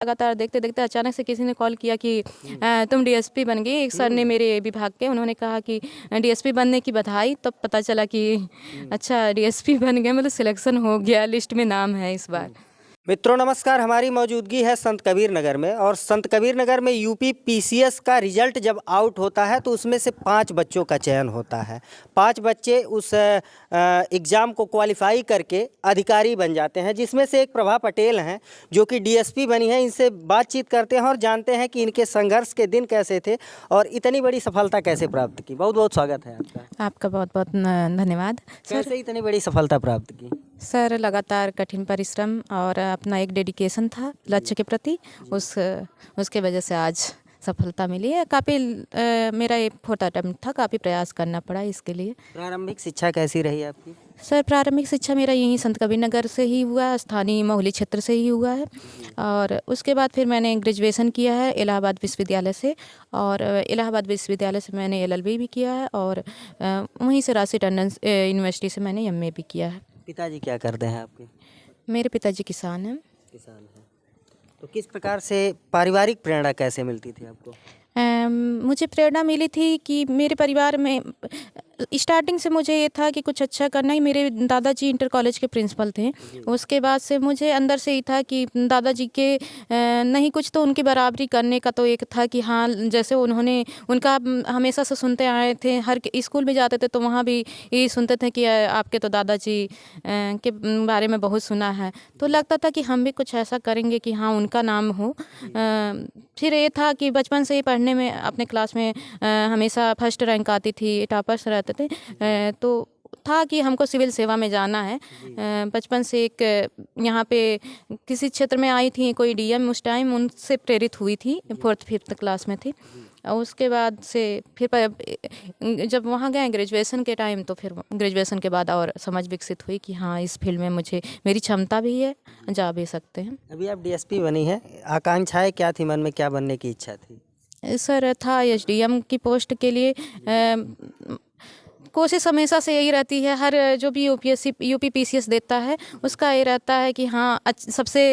लगातार देखते देखते अचानक से किसी ने कॉल किया कि तुम डीएसपी बन गई। एक सर ने मेरे विभाग के, उन्होंने कहा कि डीएसपी बनने की बधाई। तब पता चला कि अच्छा डीएसपी बन गए, मतलब सिलेक्शन हो गया, लिस्ट में नाम है इस बार। मित्रों नमस्कार, हमारी मौजूदगी है संत कबीर नगर में और संत कबीर नगर में यूपी पीसीएस का रिजल्ट जब आउट होता है तो उसमें से 5 बच्चों का चयन होता है। 5 बच्चे उस एग्ज़ाम को क्वालिफाई करके अधिकारी बन जाते हैं, जिसमें से एक प्रभा पटेल हैं जो कि डीएसपी बनी है। इनसे बातचीत करते हैं और जानते हैं कि इनके संघर्ष के दिन कैसे थे और इतनी बड़ी सफलता कैसे प्राप्त की। बहुत बहुत स्वागत है आपका। आपका बहुत बहुत धन्यवाद सर। कैसे इतनी बड़ी सफलता प्राप्त की? सर लगातार कठिन परिश्रम और अपना एक डेडिकेशन था लक्ष्य के प्रति, उसके वजह से आज सफलता मिली है। काफ़ी मेरा एक फोर्थ अटेम्प्ट था, काफ़ी प्रयास करना पड़ा इसके लिए। प्रारंभिक शिक्षा कैसी रही आपकी? सर प्रारंभिक शिक्षा मेरा यहीं संत कबीर नगर से ही हुआ, स्थानीय मोहली क्षेत्र से ही हुआ है। और उसके बाद फिर मैंने ग्रेजुएशन किया है इलाहाबाद विश्वविद्यालय से, और इलाहाबाद विश्वविद्यालय से मैंने एलएलबी भी किया है, और वहीं से राजशीय टंडन यूनिवर्सिटी से मैंने एमए भी किया है। पिताजी क्या करते हैं आपके? मेरे पिताजी किसान हैं। किसान हैं। तो किस प्रकार से पारिवारिक प्रेरणा कैसे मिलती थी आपको? मुझे प्रेरणा मिली थी कि मेरे परिवार में स्टार्टिंग से मुझे ये था कि कुछ अच्छा करना ही। मेरे दादाजी इंटर कॉलेज के प्रिंसिपल थे। उसके बाद से मुझे अंदर से ही था कि दादाजी के नहीं कुछ तो उनकी बराबरी करने का तो एक था कि हाँ, जैसे उन्होंने उनका हमेशा से सुनते आए थे, हर स्कूल में जाते थे तो वहाँ भी यही सुनते थे कि आपके तो दादाजी के बारे में बहुत सुना है। तो लगता था कि हम भी कुछ ऐसा करेंगे कि हाँ उनका नाम हो। फिर ये था कि बचपन से ही पढ़ने में अपने क्लास में हमेशा फर्स्ट रैंक आती थी, टॉपर्स रहते थे। तो था कि हमको सिविल सेवा में जाना है। बचपन से एक यहाँ पे किसी क्षेत्र में आई थी कोई डीएम, उस टाइम उनसे प्रेरित हुई थी, 4th-5th क्लास में थी। और उसके बाद से फिर जब वहाँ गए ग्रेजुएशन के टाइम, तो फिर ग्रेजुएशन के बाद और समझ विकसित हुई कि हाँ इस फील्ड में मुझे मेरी क्षमता भी है, जा भी सकते हैं। अभी आप डीएसपी बनी हैं, आकांक्षाएं क्या थी मन में, क्या बनने की इच्छा थी? सर था एसडीएम की पोस्ट के लिए कोशिश हमेशा से यही रहती है। हर जो भी यूपी पीसीएस देता है उसका ये रहता है कि हाँ सबसे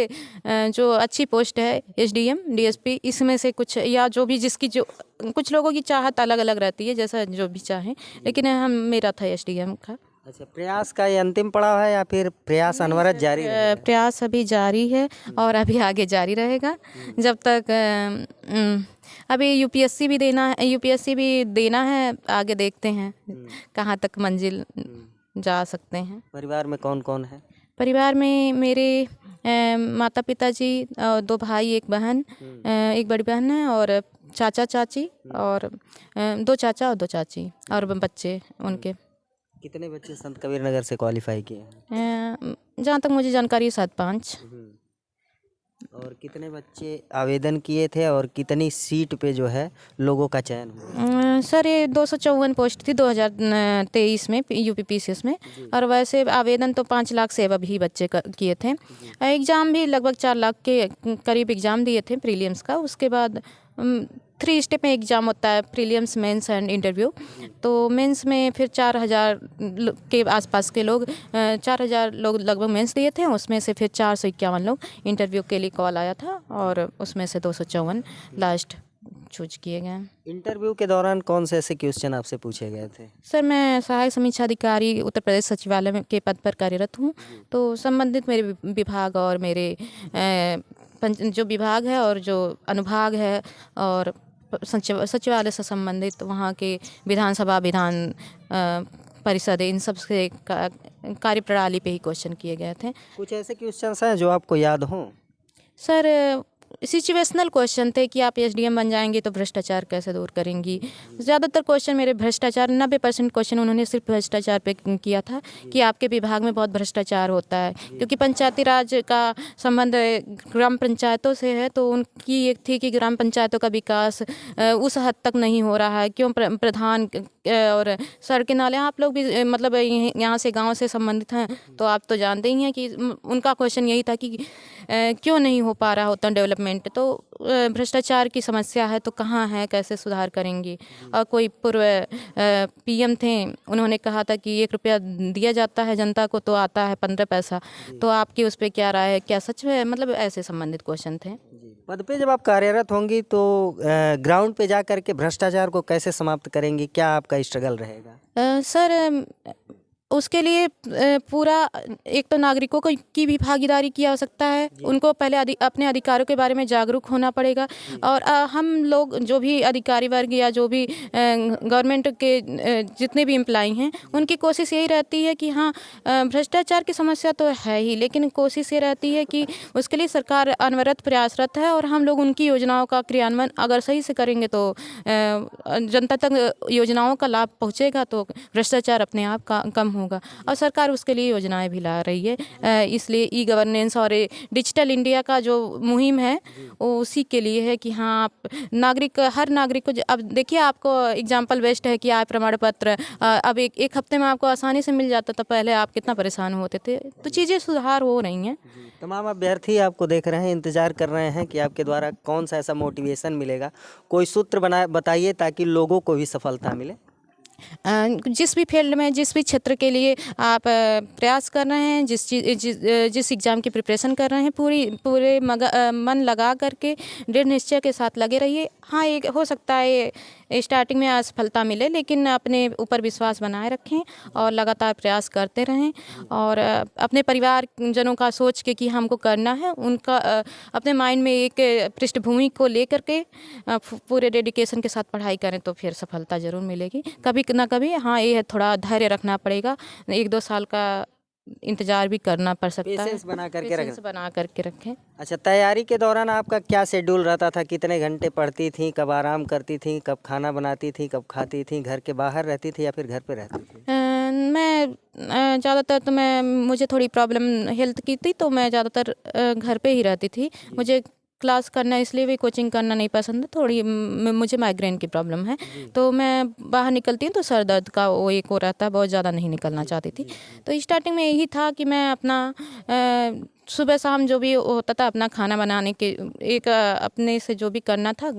जो अच्छी पोस्ट है एसडीएम डीएसपी, इसमें से कुछ या जो भी जिसकी जो कुछ लोगों की चाहत अलग अलग रहती है, जैसा जो भी चाहें, लेकिन मेरा था एसडीएम का। अच्छा, प्रयास का ये अंतिम पड़ाव है या फिर प्रयास अनवरत जारी रहेगा? प्रयास अभी जारी है और अभी आगे जारी रहेगा जब तक अभी यूपीएससी भी देना है। आगे देखते हैं कहाँ तक मंजिल जा सकते हैं। परिवार में कौन कौन है? परिवार में मेरे माता पिताजी, 2 भाई 1 बहन, एक बड़ी बहन है, और चाचा चाची, और 2 चाचा और 2 चाची, और बच्चे उनके। कितने बच्चे संत कबीर नगर से क्वालिफाई किए हैं? जहाँ तक मुझे जानकारी है 7-5। और कितने बच्चे आवेदन किए थे और कितनी सीट पे जो है लोगों का चयन हुआ? सर ये 254 पोस्ट थी 2023 में यूपी पीसीएस में, और वैसे आवेदन तो 5 लाख से अब ही बच्चे किए थे। एग्ज़ाम भी लगभग 4 लाख के करीब एग्ज़ाम दिए थे प्रीलिम्स का। उसके बाद 3 स्टेप में एग्ज़ाम होता है, प्रीलिम्स, मेंस एंड इंटरव्यू। तो मेंस में फिर 4000 के आसपास के लोग, 4000 लोग लगभग मेंस दिए थे। उसमें से फिर 451 लोग इंटरव्यू के लिए कॉल आया था, और उसमें से 254 लास्ट चूज किए गए। इंटरव्यू के दौरान कौन से ऐसे क्वेश्चन आपसे पूछे गए थे? सर मैं सहायक समीक्षा अधिकारी उत्तर प्रदेश सचिवालय के पद पर कार्यरत हूँ। तो संबंधित मेरे विभाग और मेरे जो विभाग है और जो अनुभाग है और सचिवालय से संबंधित वहाँ के विधानसभा, विधान परिषद, इन सब से कार्यप्रणाली पे ही क्वेश्चन किए गए थे। कुछ ऐसे क्वेश्चंस हैं जो आपको याद हों? सर सिचुएशनल क्वेश्चन थे कि आप एसडीएम बन जाएंगी तो भ्रष्टाचार कैसे दूर करेंगी। ज़्यादातर क्वेश्चन मेरे भ्रष्टाचार, 90% क्वेश्चन उन्होंने सिर्फ भ्रष्टाचार पे किया था कि आपके विभाग में बहुत भ्रष्टाचार होता है, क्योंकि पंचायती राज का संबंध ग्राम पंचायतों से है। तो उनकी एक थी कि ग्राम पंचायतों का विकास उस हद तक नहीं हो रहा है, क्यों प्रधान और सड़कें नाले, आप लोग भी मतलब यहाँ से गाँव से संबंधित हैं तो आप तो जानते ही हैं कि उनका क्वेश्चन यही था कि क्यों नहीं हो पा रहा होता डेवलपमेंट। तो भ्रष्टाचार की समस्या है तो कहाँ है, कैसे सुधार करेंगी। और कोई पूर्व पीएम थे, उन्होंने कहा था कि 1 रुपया दिया जाता है जनता को तो आता है 15 पैसा। तो आपकी उस पर क्या राय है, क्या सच है? मतलब ऐसे संबंधित क्वेश्चन थे। पद पे जब आप कार्यरत होंगी तो ग्राउंड पे जा कर के भ्रष्टाचार को कैसे समाप्त करेंगी, क्या आपका स्ट्रगल रहेगा? सर उसके लिए पूरा एक तो नागरिकों को की भी भागीदारी की आवश्यकता है। उनको पहले अपने अधिकारों के बारे में जागरूक होना पड़ेगा और हम लोग जो भी अधिकारी वर्ग या जो भी गवर्नमेंट के जितने भी एम्प्लॉई हैं उनकी कोशिश यही रहती है कि हाँ भ्रष्टाचार की समस्या तो है ही, लेकिन कोशिश ये रहती है कि उसके लिए सरकार अनवरत प्रयासरत है और हम लोग उनकी योजनाओं का क्रियान्वयन अगर सही से करेंगे तो जनता तक योजनाओं का लाभ पहुँचेगा तो भ्रष्टाचार अपने आप कम होगा। और सरकार उसके लिए योजनाएं भी ला रही है, इसलिए ई गवर्नेंस और डिजिटल इंडिया का जो मुहिम है वो उसी के लिए है कि हाँ आप हर नागरिक को अब देखिए आपको एग्जाम्पल बेस्ट है कि आय प्रमाण पत्र अब एक हफ्ते में आपको आसानी से मिल जाता था, पहले आप कितना परेशान होते थे। तो चीज़ें सुधार हो रही हैं। तमाम अभ्यर्थी आपको देख रहे हैं, इंतजार कर रहे हैं कि आपके द्वारा कौन सा ऐसा मोटिवेशन मिलेगा, कोई सूत्र बताइए ताकि लोगों को भी सफलता मिले। जिस भी फील्ड में जिस भी क्षेत्र के लिए आप प्रयास कर रहे हैं, जिस एग्ज़ाम की प्रिपरेशन कर रहे हैं, पूरे मन लगा करके दृढ़ निश्चय के साथ लगे रहिए। हाँ एक हो सकता है स्टार्टिंग में असफलता मिले, लेकिन अपने ऊपर विश्वास बनाए रखें और लगातार प्रयास करते रहें और अपने परिवार जनों का सोच के कि हमको करना है उनका अपने माइंड में एक पृष्ठभूमि को लेकर के पूरे डेडिकेशन के साथ पढ़ाई करें तो फिर सफलता ज़रूर मिलेगी कभी ना कभी। हाँ ये थोड़ा धैर्य रखना पड़ेगा, 1-2 साल का इंतजार भी करना पड़ सकता है। पेशेंस बना करके रखें। अच्छा, तैयारी के दौरान आपका क्या शेड्यूल रहता था? कितने घंटे पढ़ती थी, कब आराम करती थी, कब खाना बनाती थी, कब खाती थी, घर के बाहर रहती थी या फिर घर पे रहती थी? मैं ज़्यादातर तो मुझे थोड़ी प्रॉब्लम हेल्थ की थी तो मैं ज़्यादातर घर पे ही रहती थी। मुझे क्लास करना इसलिए भी कोचिंग करना नहीं पसंद है, थोड़ी मुझे माइग्रेन की प्रॉब्लम है तो मैं बाहर निकलती हूँ तो सर दर्द का वो एक हो रहता है, बहुत ज़्यादा नहीं निकलना चाहती थी। तो स्टार्टिंग में यही था कि मैं अपना सुबह शाम जो भी होता था अपना खाना बनाने के एक अपने से जो भी करना था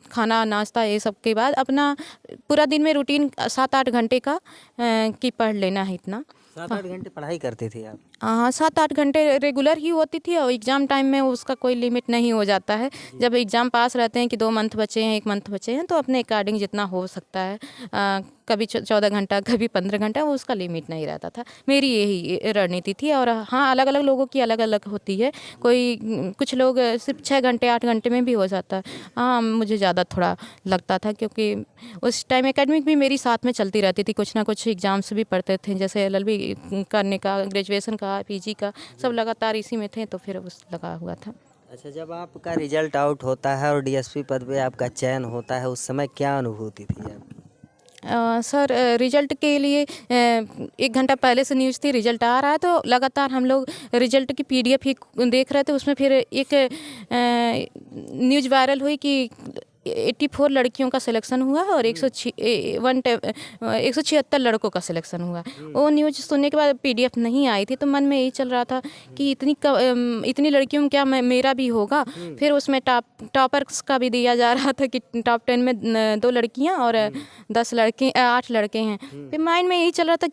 खाना नाश्ता ये सब के बाद अपना पूरा दिन में रूटीन 7-8 घंटे का कि पढ़ लेना है इतना। 7-8 घंटे पढ़ाई करती थी आप? हाँ 7-8 घंटे रेगुलर ही होती थी और एग्ज़ाम टाइम में उसका कोई लिमिट नहीं हो जाता है। जब एग्ज़ाम पास रहते हैं कि 2 मंथ बचे हैं 1 मंथ बचे हैं तो अपने अकॉर्डिंग जितना हो सकता है कभी 14 घंटा कभी 15 घंटा, वो उसका लिमिट नहीं रहता था। मेरी यही रणनीति थी और हाँ अलग अलग लोगों की अलग अलग होती है, कुछ लोग सिर्फ 6 घंटे 8 घंटे में भी हो जाता है। हाँ मुझे ज़्यादा थोड़ा लगता था क्योंकि उस टाइम एकेडमिक भी मेरी साथ में चलती रहती थी, कुछ ना कुछ एग्ज़ाम्स भी पढ़ते थे जैसे LLB करने का, ग्रेजुएशन का, PG का, सब लगातार इसी में थे तो फिर उस लगा हुआ था। अच्छा, जब आपका रिजल्ट आउट होता है और DSP पद पे आपका चयन होता है उस समय क्या अनुभूति थी आपकी? सर रिजल्ट के लिए 1 घंटा पहले से न्यूज़ थी रिजल्ट आ रहा है तो लगातार हम लोग रिजल्ट की PDF ही देख रहे थे। उसमें फिर एक न्यूज़ वायरल हुई कि 84 लड़कियों का सिलेक्शन हुआ और 176 लड़कों का सिलेक्शन हुआ। वो न्यूज़ सुनने के बाद PDF नहीं आई थी तो मन में यही चल रहा था कि इतनी लड़कियों में क्या मेरा भी होगा। फिर उसमें टॉपर्स का भी दिया जा रहा था कि टॉप 10 में 2 लड़कियां और 8 लड़के हैं। फिर माइंड में यही चल रहा था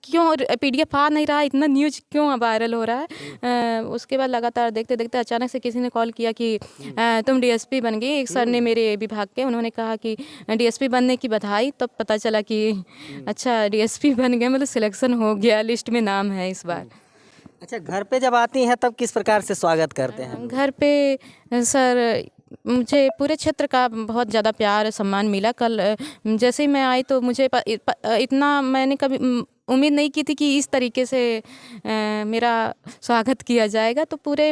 क्यों PDF आ नहीं रहा, इतना न्यूज़ क्यों वायरल हो रहा है। उसके बाद लगातार देखते देखते अचानक से किसी ने कॉल किया कि तुम DSP बन गई। एक सर ने मेरे विभाग के, उन्होंने कहा कि DSP बनने की बधाई। तब पता चला कि अच्छा DSP बन गए, मतलब सिलेक्शन हो गया, लिस्ट में नाम है इस बार। अच्छा, घर पे जब आती हैं तब किस प्रकार से स्वागत करते हैं? घर पे सर मुझे पूरे क्षेत्र का बहुत ज़्यादा प्यार सम्मान मिला। कल जैसे ही मैं आई तो मुझे इतना मैंने कभी उम्मीद नहीं की थी कि इस तरीके से मेरा स्वागत किया जाएगा। तो पूरे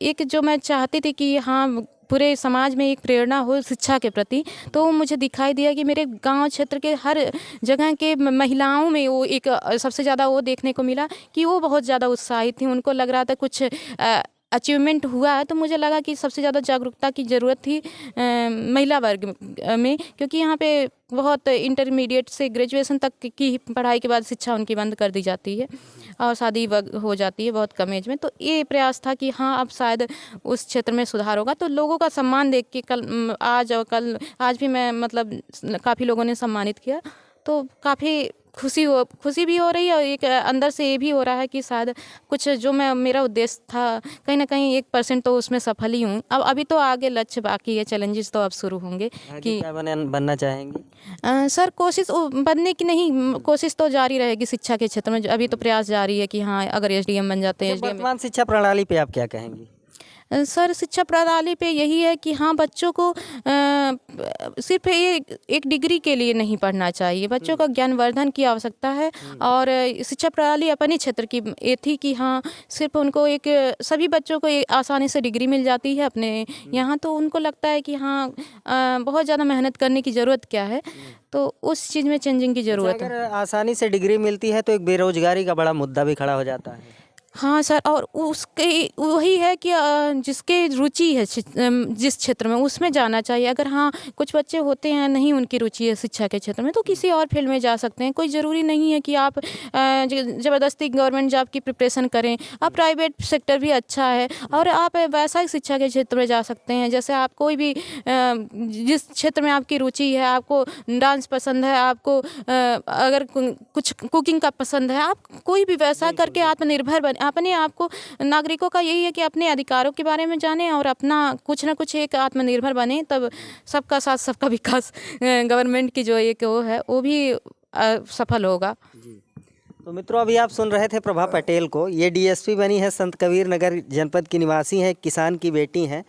एक जो मैं चाहती थी कि हाँ पूरे समाज में एक प्रेरणा हो शिक्षा के प्रति, तो मुझे दिखाई दिया कि मेरे गांव क्षेत्र के हर जगह के महिलाओं में वो एक सबसे ज़्यादा वो देखने को मिला कि वो बहुत ज़्यादा उत्साहित थी। उनको लग रहा था कुछ अचीवमेंट हुआ है। तो मुझे लगा कि सबसे ज़्यादा जागरूकता की ज़रूरत थी महिला वर्ग में, क्योंकि यहाँ पे बहुत इंटरमीडिएट से ग्रेजुएशन तक की पढ़ाई के बाद शिक्षा उनकी बंद कर दी जाती है और शादी हो जाती है बहुत कम एज में। तो ये प्रयास था कि हाँ अब शायद उस क्षेत्र में सुधार होगा। तो लोगों का सम्मान देख के आज भी मैं मतलब काफ़ी लोगों ने सम्मानित किया तो काफ़ी खुशी भी हो रही है और एक अंदर से ये भी हो रहा है कि शायद कुछ जो मेरा उद्देश्य था कहीं ना कहीं 1% तो उसमें सफल ही हूँ। अब अभी तो आगे लक्ष्य बाकी है, चैलेंजेस तो अब शुरू होंगे आगे कि क्या बनना चाहेंगी? सर कोशिश बनने की नहीं, कोशिश तो जारी रहेगी शिक्षा के क्षेत्र में। अभी तो प्रयास जारी है कि हाँ अगर एसडीएम बन जाते हैं, अच्छा, एसडीएम। वर्तमान शिक्षा प्रणाली पे आप क्या कहेंगी? सर शिक्षा प्रणाली पे यही है कि हाँ बच्चों को सिर्फ ये एक डिग्री के लिए नहीं पढ़ना चाहिए, बच्चों का ज्ञानवर्धन की आवश्यकता है। और शिक्षा प्रणाली अपने क्षेत्र की ये थी कि हाँ सिर्फ उनको एक सभी बच्चों को एक आसानी से डिग्री मिल जाती है अपने यहाँ, तो उनको लगता है कि हाँ बहुत ज़्यादा मेहनत करने की ज़रूरत क्या है, तो उस चीज़ में चेंजिंग की ज़रूरत है। अगर आसानी से डिग्री मिलती है तो एक बेरोजगारी का बड़ा मुद्दा भी खड़ा हो जाता है। हाँ सर, और उसके वही है कि जिसके रुचि है जिस क्षेत्र में उसमें जाना चाहिए। अगर हाँ कुछ बच्चे होते हैं नहीं उनकी रुचि है शिक्षा के क्षेत्र में, तो किसी और फील्ड में जा सकते हैं। कोई ज़रूरी नहीं है कि आप ज़बरदस्ती गवर्नमेंट जॉब की प्रिपरेशन करें। आप प्राइवेट सेक्टर भी अच्छा है और आप वैसायिक शिक्षा के क्षेत्र में जा सकते हैं। जैसे आप कोई भी जिस क्षेत्र में आपकी रुचि है, आपको डांस पसंद है, आपको अगर कुछ कुकिंग का पसंद है, आप कोई भी वैसा करके आत्मनिर्भर बने। अपने आप को, नागरिकों का यही है कि अपने अधिकारों के बारे में जाने और अपना कुछ ना कुछ एक आत्मनिर्भर बने, तब सबका साथ सबका विकास गवर्नमेंट की जो एक वो है वो भी सफल होगा। तो मित्रों, अभी आप सुन रहे थे प्रभा पटेल को। ये डीएसपी बनी है संत कबीर नगर जनपद की निवासी हैं, किसान की बेटी हैं।